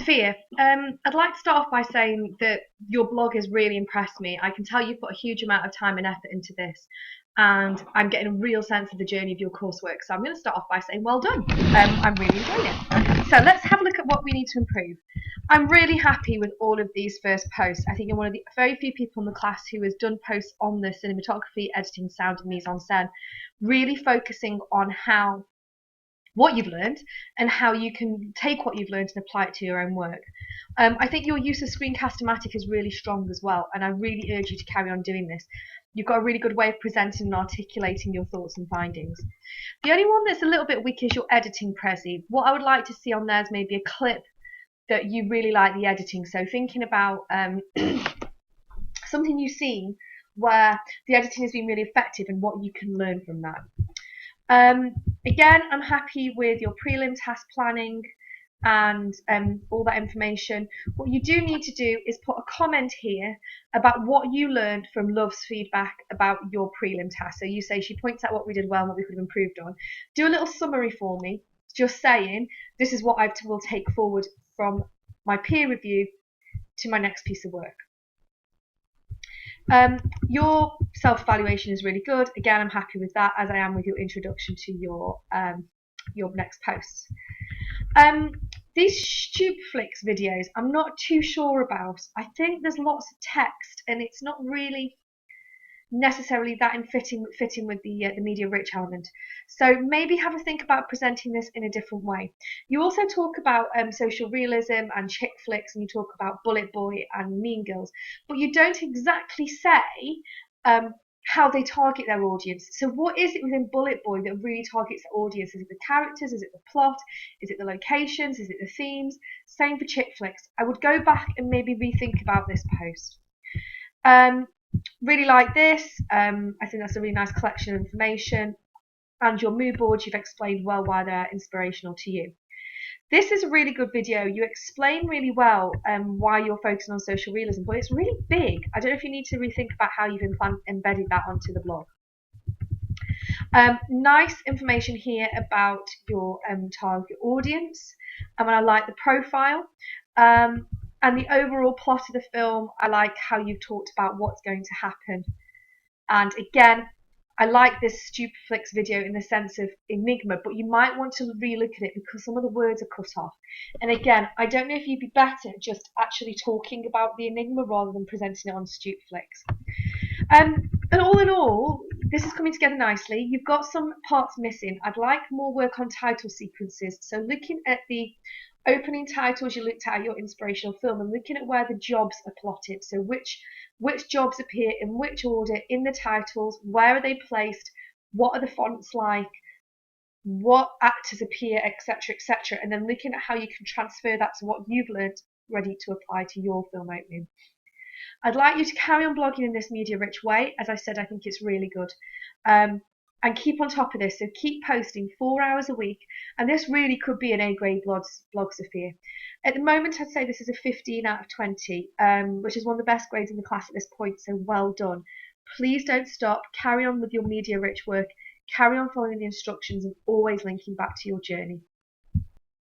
Sophia, I'd like to start off by saying that your blog has really impressed me. I can tell you've put a huge amount of time and effort into this, and I'm getting a real sense of the journey of your coursework. So I'm going to start off by saying well done. I'm really enjoying it. So let's have a look at what we need to improve. I'm really happy with all of these first posts. I think I'm one of the very few people in the class who has done posts on the cinematography, editing, sound, and mise-en-scène, really focusing on what you've learned and how you can take what you've learned and apply it to your own work. I think your use of Screencast-O-Matic is really strong as well, and I really urge you to carry on doing this. You've got a really good way of presenting and articulating your thoughts and findings. The only one that's a little bit weak is your editing, Prezi. What I would like to see on there is maybe a clip that you really like the editing. So thinking about something you've seen where the editing has been really effective and what you can learn from that. Again, I'm happy with your prelim task planning and all that information. What you do need to do is put a comment here about what you learned from Love's feedback about your prelim task. So you say she points out what we did well and what we could have improved on. Do a little summary for me, just saying this is what I will take forward from my peer review to my next piece of work. Your self-evaluation is really good. Again, I'm happy with that, as I am with your introduction to your next posts. These Stupeflix videos, I'm not too sure about. I think there's lots of text, and it's not really necessarily that fitting with the media rich element. So maybe have a think about presenting this in a different way. You also talk about social realism and chick flicks, and you talk about Bullet Boy and Mean Girls, but you don't exactly say how they target their audience. So what is it within Bullet Boy that really targets the audience? Is it the characters? Is it the plot? Is it the locations? Is it the themes? Same for chick flicks. I would go back and maybe rethink about this post. Really like this. I think that's a really nice collection of information. And your mood boards, you've explained well why they're inspirational to you. This is a really good video. You explain really well why you're focusing on social realism, but it's really big. I don't know if you need to rethink about how you've embedded that onto the blog. Nice information here about your target audience, and I like the profile. And the overall plot of the film, I like how you've talked about what's going to happen. And again, I like this Stupeflix video in the sense of enigma, but you might want to relook at it because some of the words are cut off. And again, I don't know if you'd be better just actually talking about the enigma rather than presenting it on Stupeflix. And all in all, this is coming together nicely. You've got some parts missing. I'd like more work on title sequences. So looking at the opening titles you looked at your inspirational film and looking at where the jobs are plotted. So which jobs appear in which order in the titles, where are they placed, what are the fonts like, what actors appear, etc., etc. And then looking at how you can transfer that to what you've learned ready to apply to your film opening. I'd like you to carry on blogging in this media rich way. As I said, I think it's really good. And keep on top of this. So keep posting 4 hours a week. And this really could be an A-grade blog, Sophia. At the moment, I'd say this is a 15 out of 20, which is one of the best grades in the class at this point. So well done. Please don't stop. Carry on with your media rich work. Carry on following the instructions and always linking back to your journey.